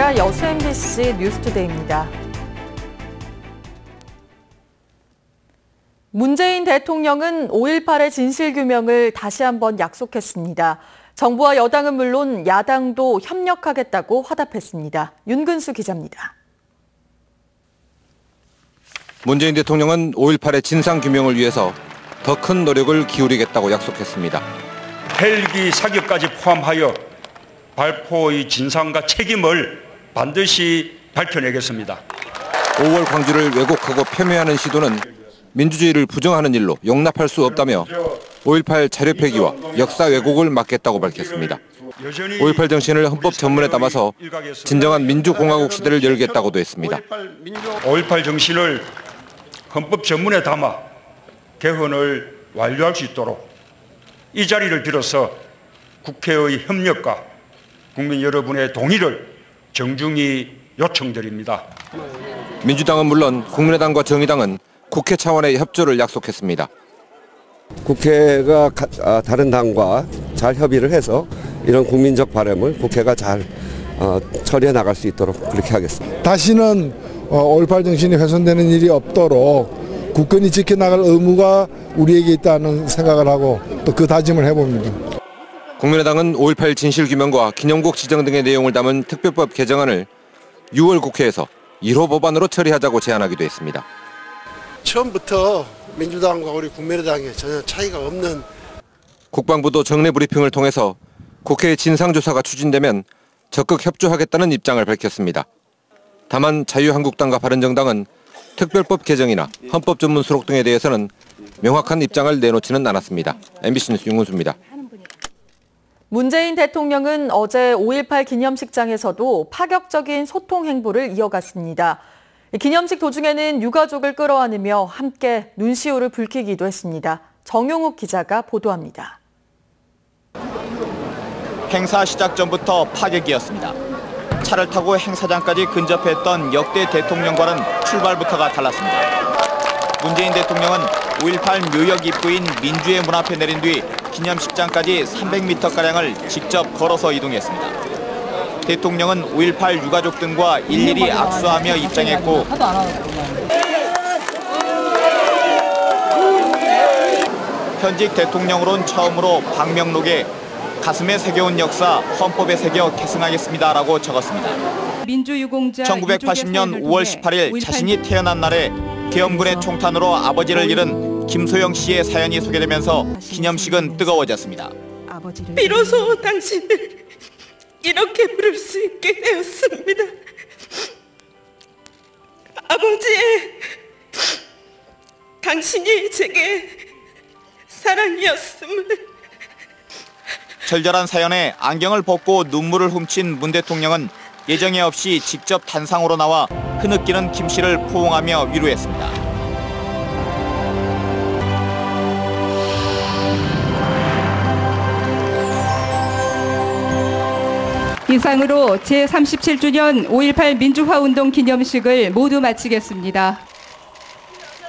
안녕하십니까. 여수 MBC 뉴스투데이입니다. 문재인 대통령은 5.18의 진실규명을 다시 한번 약속했습니다. 정부와 여당은 물론 야당도 협력하겠다고 화답했습니다. 윤근수 기자입니다. 문재인 대통령은 5.18의 진상규명을 위해서 더 큰 노력을 기울이겠다고 약속했습니다. 헬기 사격까지 포함하여 발포의 진상과 책임을 반드시 밝혀내겠습니다. 5월 광주를 왜곡하고 폄훼하는 시도는 민주주의를 부정하는 일로 용납할 수 없다며 5.18 자료 폐기와 역사 왜곡을 막겠다고 밝혔습니다. 5.18 정신을 헌법 전문에 담아서 진정한 민주공화국 시대를 열겠다고도 했습니다. 5.18 정신을 헌법 전문에 담아 개헌을 완료할 수 있도록 이 자리를 빌어서 국회의 협력과 국민 여러분의 동의를 정중히 요청드립니다. 민주당은 물론 국민의당과 정의당은 국회 차원의 협조를 약속했습니다. 국회가 다른 당과 잘 협의를 해서 이런 국민적 바람을 국회가 잘 처리해 나갈 수 있도록 그렇게 하겠습니다. 다시는 5.18 정신이 훼손되는 일이 없도록 국권이 지켜나갈 의무가 우리에게 있다는 생각을 하고 또 그 다짐을 해봅니다. 국민의당은 5.18 진실규명과 기념국 지정 등의 내용을 담은 특별법 개정안을 6월 국회에서 1호 법안으로 처리하자고 제안하기도 했습니다. 처음부터 민주당과 우리 국민의당에 전혀 차이가 없는. 국방부도 정례 브리핑을 통해서 국회의 진상조사가 추진되면 적극 협조하겠다는 입장을 밝혔습니다. 다만 자유한국당과 바른정당은 특별법 개정이나 헌법 전문 수록 등에 대해서는 명확한 입장을 내놓지는 않았습니다. MBC 뉴스 윤근수입니다. 문재인 대통령은 어제 5.18 기념식장에서도 파격적인 소통 행보를 이어갔습니다. 기념식 도중에는 유가족을 끌어안으며 함께 눈시울을 붉히기도 했습니다. 정용욱 기자가 보도합니다. 행사 시작 전부터 파격이었습니다. 차를 타고 행사장까지 근접했던 역대 대통령과는 출발부터가 달랐습니다. 문재인 대통령은 5.18 묘역 입구인 민주의 문 앞에 내린 뒤 기념식장까지 300m가량을 직접 걸어서 이동했습니다. 대통령은 5.18 유가족 등과 일일이 악수하며 입장했고 현직 대통령으로는 처음으로 방명록에 가슴에 새겨온 역사, 헌법에 새겨 계승하겠습니다라고 적었습니다. 1980년 5월 18일 자신이 태어난 날에 계엄군의 총탄으로 아버지를 잃은 김소영 씨의 사연이 소개되면서 기념식은 뜨거워졌습니다. 비로소 당신을 이렇게 부를 수 있게 되었습니다. 아버지, 당신이 제게 사랑이었음을. 절절한 사연에 안경을 벗고 눈물을 훔친 문 대통령은 예정에 없이 직접 단상으로 나와 흐느끼는 김 씨를 포옹하며 위로했습니다. 이상으로 제37주년 5.18 민주화운동 기념식을 모두 마치겠습니다.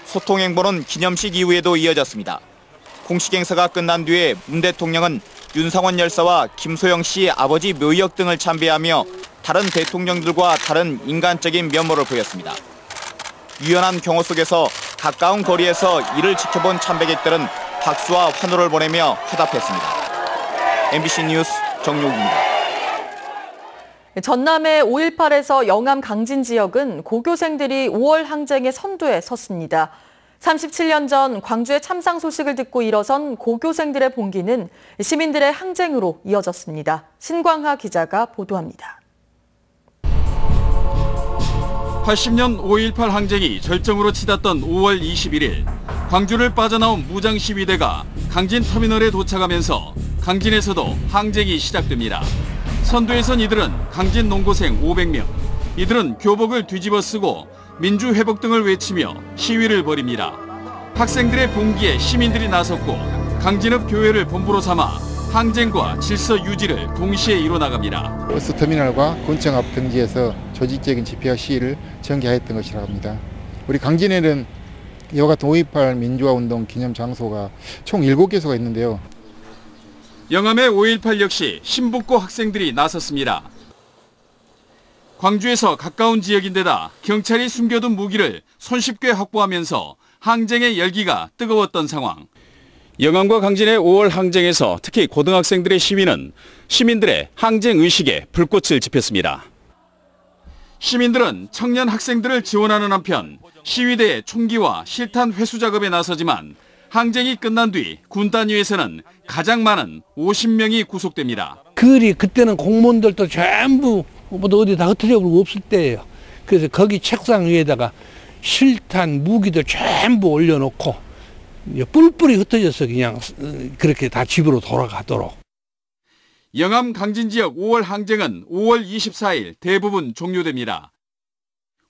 소통 행보는 기념식 이후에도 이어졌습니다. 공식 행사가 끝난 뒤에 문 대통령은 윤상원 열사와 김소영 씨 아버지 묘역 등을 참배하며 다른 대통령들과 다른 인간적인 면모를 보였습니다. 유연한 경호 속에서 가까운 거리에서 이를 지켜본 참배객들은 박수와 환호를 보내며 화답했습니다. MBC 뉴스 정용욱입니다. 전남의 5.18에서 영암 강진 지역은 고교생들이 5월 항쟁의 선두에 섰습니다. 37년 전 광주의 참상 소식을 듣고 일어선 고교생들의 봉기는 시민들의 항쟁으로 이어졌습니다. 신광하 기자가 보도합니다. 80년 5.18 항쟁이 절정으로 치닫던 5월 21일 광주를 빠져나온 무장 시위대가 강진 터미널에 도착하면서 강진에서도 항쟁이 시작됩니다. 선두에 선 이들은 강진 농고생 500명, 이들은 교복을 뒤집어 쓰고 민주회복 등을 외치며 시위를 벌입니다. 학생들의 봉기에 시민들이 나섰고 강진읍 교회를 본부로 삼아 항쟁과 질서 유지를 동시에 이뤄나갑니다. 버스터미널과 군청 앞 등지에서 조직적인 집회와 시위를 전개하였던 것이라고 합니다. 우리 강진에는 이와 같은 5.18 민주화운동 기념 장소가 총 7개소가 있는데요. 영암의 5.18 역시 신북고 학생들이 나섰습니다. 광주에서 가까운 지역인데다 경찰이 숨겨둔 무기를 손쉽게 확보하면서 항쟁의 열기가 뜨거웠던 상황. 영암과 강진의 5월 항쟁에서 특히 고등학생들의 시위는 시민들의 항쟁 의식에 불꽃을 지폈습니다. 시민들은 청년 학생들을 지원하는 한편 시위대의 총기와 실탄 회수 작업에 나서지만 항쟁이 끝난 뒤 군 단위에서는 가장 많은 50명이 구속됩니다. 그때는 공무원들도 전부 모두 어디 다 흩어져 버리고 없을 때예요. 그래서 거기 책상 위에다가 실탄 무기도 전부 올려놓고 뿔뿔이 흩어져서 그냥 그렇게 다 집으로 돌아가도록. 영암 강진 지역 5월 항쟁은 5월 24일 대부분 종료됩니다.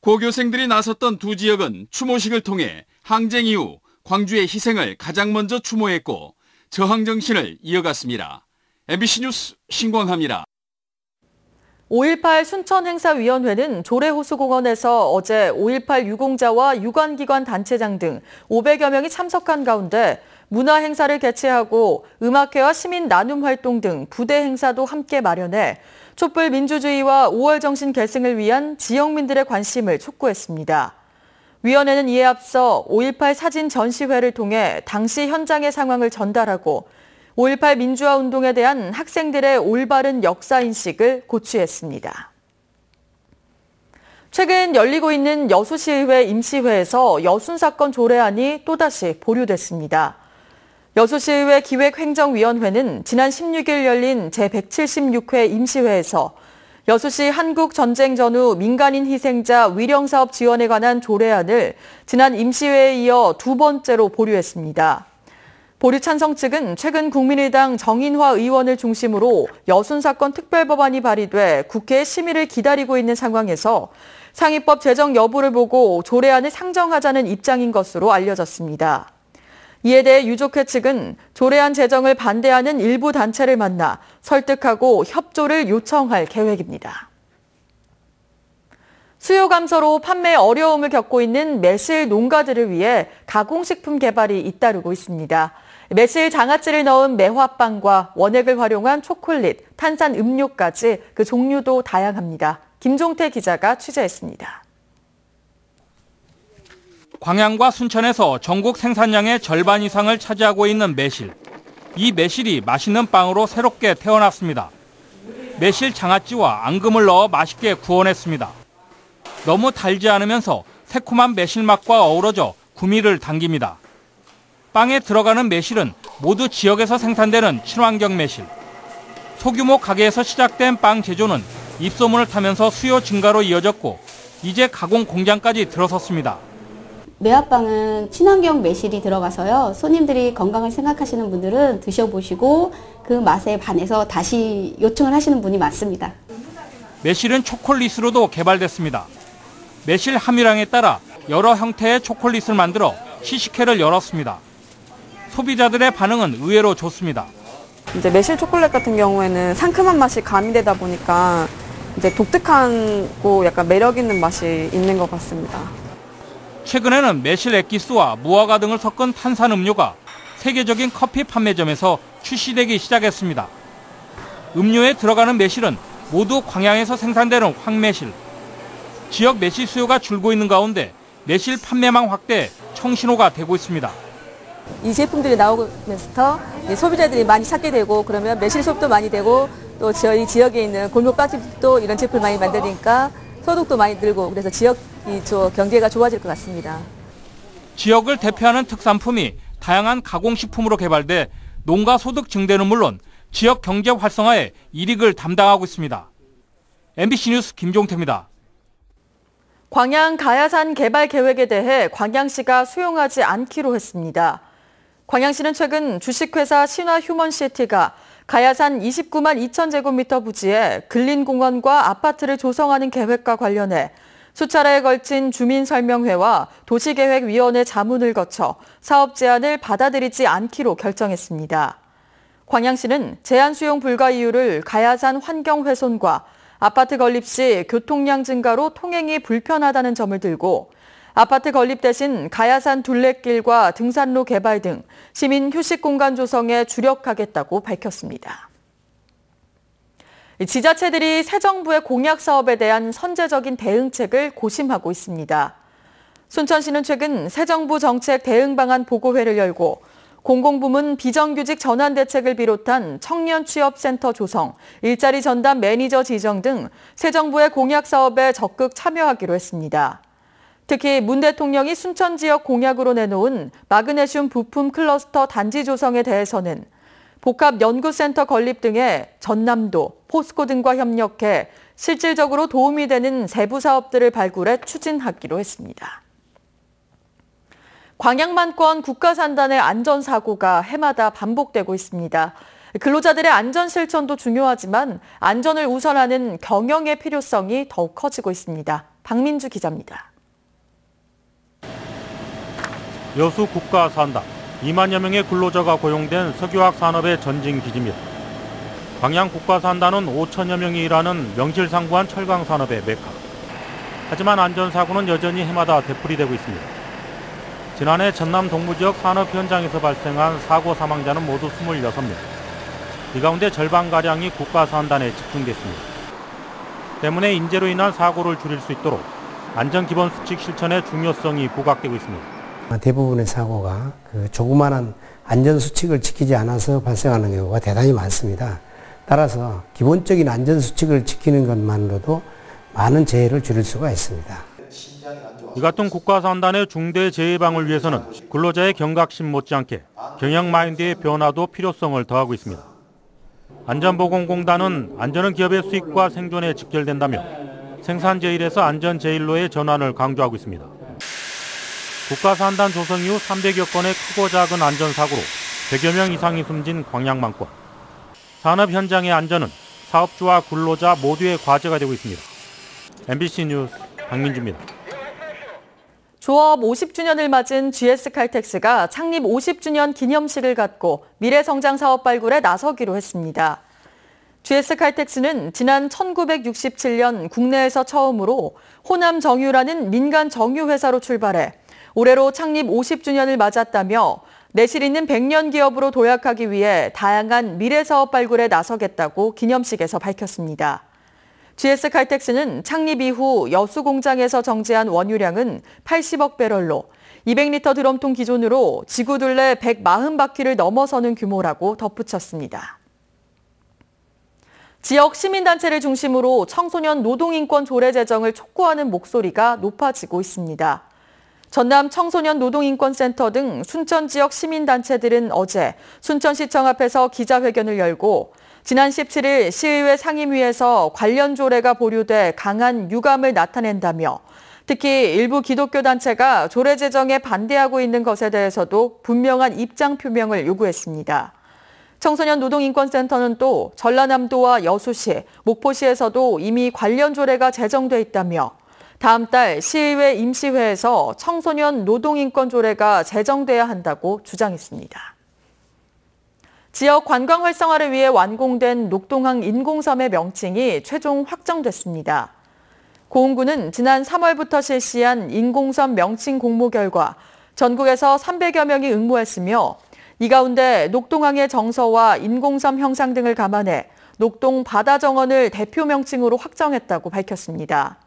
고교생들이 나섰던 두 지역은 추모식을 통해 항쟁 이후 광주의 희생을 가장 먼저 추모했고 저항 정신을 이어갔습니다. MBC 뉴스 신광하입니다. 5.18 순천행사위원회는 조례호수공원에서 어제 5.18 유공자와 유관기관 단체장 등 500여 명이 참석한 가운데 문화행사를 개최하고 음악회와 시민 나눔 활동 등 부대 행사도 함께 마련해 촛불 민주주의와 5월 정신 계승을 위한 지역민들의 관심을 촉구했습니다. 위원회는 이에 앞서 5.18 사진 전시회를 통해 당시 현장의 상황을 전달하고 5.18 민주화 운동에 대한 학생들의 올바른 역사인식을 고취했습니다. 최근 열리고 있는 여수시의회 임시회에서 여순사건 조례안이 또다시 보류됐습니다. 여수시의회 기획행정위원회는 지난 16일 열린 제176회 임시회에서 여수시 한국전쟁 전후 민간인 희생자 위령사업 지원에 관한 조례안을 지난 임시회에 이어 두 번째로 보류했습니다. 보류 찬성 측은 최근 국민의당 정인화 의원을 중심으로 여순사건 특별법안이 발의돼 국회의 심의를 기다리고 있는 상황에서 상위법 제정 여부를 보고 조례안을 상정하자는 입장인 것으로 알려졌습니다. 이에 대해 유족회 측은 조례안 제정을 반대하는 일부 단체를 만나 설득하고 협조를 요청할 계획입니다. 수요 감소로 판매 어려움을 겪고 있는 매실 농가들을 위해 가공식품 개발이 잇따르고 있습니다. 매실 장아찌를 넣은 매화빵과 원액을 활용한 초콜릿, 탄산 음료까지 그 종류도 다양합니다. 김종태 기자가 취재했습니다. 광양과 순천에서 전국 생산량의 절반 이상을 차지하고 있는 매실. 이 매실이 맛있는 빵으로 새롭게 태어났습니다. 매실 장아찌와 앙금을 넣어 맛있게 구워냈습니다. 너무 달지 않으면서 새콤한 매실 맛과 어우러져 구미를 당깁니다. 빵에 들어가는 매실은 모두 지역에서 생산되는 친환경 매실. 소규모 가게에서 시작된 빵 제조는 입소문을 타면서 수요 증가로 이어졌고 이제 가공 공장까지 들어섰습니다. 매화빵은 친환경 매실이 들어가서요. 손님들이 건강을 생각하시는 분들은 드셔보시고 그 맛에 반해서 다시 요청을 하시는 분이 많습니다. 매실은 초콜릿으로도 개발됐습니다. 매실 함유량에 따라 여러 형태의 초콜릿을 만들어 시식회를 열었습니다. 소비자들의 반응은 의외로 좋습니다. 이제 매실 초콜릿 같은 경우에는 상큼한 맛이 가미되다 보니까 이제 독특하고 약간 매력 있는 맛이 있는 것 같습니다. 최근에는 매실 액기스와 무화과 등을 섞은 탄산음료가 세계적인 커피 판매점에서 출시되기 시작했습니다. 음료에 들어가는 매실은 모두 광양에서 생산되는 황매실. 지역 매실 수요가 줄고 있는 가운데 매실 판매망 확대에 청신호가 되고 있습니다. 이 제품들이 나오면서 소비자들이 많이 찾게 되고 그러면 매실 수업도 많이 되고 또 저희 지역에 있는 골목빵집도 이런 제품을 많이 만드니까 소득도 많이 늘고 그래서 지역 경제가 좋아질 것 같습니다. 지역을 대표하는 특산품이 다양한 가공식품으로 개발돼 농가 소득 증대는 물론 지역 경제 활성화에 이익을 담당하고 있습니다. MBC 뉴스 김종태입니다. 광양 가야산 개발 계획에 대해 광양시가 수용하지 않기로 했습니다. 광양시는 최근 주식회사 신화휴먼시티가 가야산 29만 2천 제곱미터 부지에 근린공원과 아파트를 조성하는 계획과 관련해 수차례에 걸친 주민설명회와 도시계획위원회 자문을 거쳐 사업 제안을 받아들이지 않기로 결정했습니다. 광양시는 제안 수용 불가 이유를 가야산 환경훼손과 아파트 건립 시 교통량 증가로 통행이 불편하다는 점을 들고 아파트 건립 대신 가야산 둘레길과 등산로 개발 등 시민 휴식 공간 조성에 주력하겠다고 밝혔습니다. 지자체들이 새 정부의 공약 사업에 대한 선제적인 대응책을 고심하고 있습니다. 순천시는 최근 새 정부 정책 대응 방안 보고회를 열고 공공부문 비정규직 전환 대책을 비롯한 청년 취업센터 조성, 일자리 전담 매니저 지정 등 새 정부의 공약 사업에 적극 참여하기로 했습니다. 특히 문 대통령이 순천 지역 공약으로 내놓은 마그네슘 부품 클러스터 단지 조성에 대해서는 복합 연구센터 건립 등의 전남도, 포스코 등과 협력해 실질적으로 도움이 되는 세부 사업들을 발굴해 추진하기로 했습니다. 광양만권 국가산단의 안전사고가 해마다 반복되고 있습니다. 근로자들의 안전 실천도 중요하지만 안전을 우선하는 경영의 필요성이 더욱 커지고 있습니다. 박민주 기자입니다. 여수 국가산단, 2만여 명의 근로자가 고용된 석유화학 산업의 전진기지입니다. 광양 국가산단은 5천여 명이 일하는 명실상부한 철강 산업의 메카. 하지만 안전사고는 여전히 해마다 되풀이되고 있습니다. 지난해 전남 동부지역 산업 현장에서 발생한 사고 사망자는 모두 26명. 이 가운데 절반가량이 국가산단에 집중됐습니다. 때문에 인재로 인한 사고를 줄일 수 있도록 안전기본수칙 실천의 중요성이 부각되고 있습니다. 대부분의 사고가 조그마한 안전수칙을 지키지 않아서 발생하는 경우가 대단히 많습니다. 따라서 기본적인 안전수칙을 지키는 것만으로도 많은 재해를 줄일 수가 있습니다. 이 같은 국가산단의 중대 재해 예방을 위해서는 근로자의 경각심 못지않게 경영 마인드의 변화도 필요성을 더하고 있습니다. 안전보건공단은 안전은 기업의 수익과 생존에 직결된다며 생산제일에서 안전제일로의 전환을 강조하고 있습니다. 국가산단 조성 이후 300여 건의 크고 작은 안전사고로 100여 명 이상이 숨진 광양만권. 산업 현장의 안전은 사업주와 근로자 모두의 과제가 되고 있습니다. MBC 뉴스 박민주입니다. 조업 50주년을 맞은 GS칼텍스가 창립 50주년 기념식을 갖고 미래성장 사업 발굴에 나서기로 했습니다. GS칼텍스는 지난 1967년 국내에서 처음으로 호남 정유라는 민간 정유회사로 출발해 올해로 창립 50주년을 맞았다며 내실 있는 100년 기업으로 도약하기 위해 다양한 미래사업 발굴에 나서겠다고 기념식에서 밝혔습니다. GS칼텍스는 창립 이후 여수 공장에서 정제한 원유량은 80억 배럴로 200리터 드럼통 기준으로 지구 둘레 140바퀴를 넘어서는 규모라고 덧붙였습니다. 지역 시민단체를 중심으로 청소년 노동인권 조례 제정을 촉구하는 목소리가 높아지고 있습니다. 전남 청소년 노동인권센터 등 순천 지역 시민단체들은 어제 순천시청 앞에서 기자회견을 열고 지난 17일 시의회 상임위에서 관련 조례가 보류돼 강한 유감을 나타낸다며 특히 일부 기독교 단체가 조례 제정에 반대하고 있는 것에 대해서도 분명한 입장 표명을 요구했습니다. 청소년 노동인권센터는 또 전라남도와 여수시, 목포시에서도 이미 관련 조례가 제정돼 있다며 다음 달 시의회 임시회에서 청소년 노동인권 조례가 제정돼야 한다고 주장했습니다. 지역 관광 활성화를 위해 완공된 녹동항 인공섬의 명칭이 최종 확정됐습니다. 고흥군은 지난 3월부터 실시한 인공섬 명칭 공모 결과 전국에서 300여 명이 응모했으며 이 가운데 녹동항의 정서와 인공섬 형상 등을 감안해 녹동 바다정원을 대표 명칭으로 확정했다고 밝혔습니다.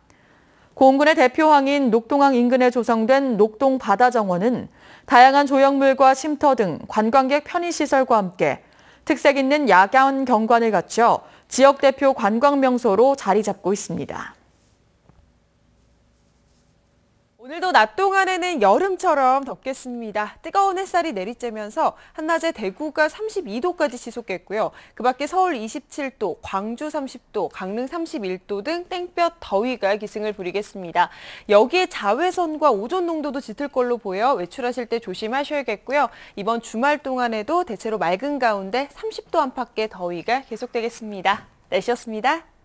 고흥군의 대표항인 녹동항 인근에 조성된 녹동 바다정원은 다양한 조형물과 쉼터 등 관광객 편의시설과 함께 특색 있는 야간 경관을 갖춰 지역 대표 관광 명소로 자리 잡고 있습니다. 오늘도 낮 동안에는 여름처럼 덥겠습니다. 뜨거운 햇살이 내리쬐면서 한낮에 대구가 32도까지 치솟겠고요. 그 밖에 서울 27도, 광주 30도, 강릉 31도 등 땡볕 더위가 기승을 부리겠습니다. 여기에 자외선과 오존 농도도 짙을 걸로 보여 외출하실 때 조심하셔야겠고요. 이번 주말 동안에도 대체로 맑은 가운데 30도 안팎의 더위가 계속되겠습니다. 날씨였습니다.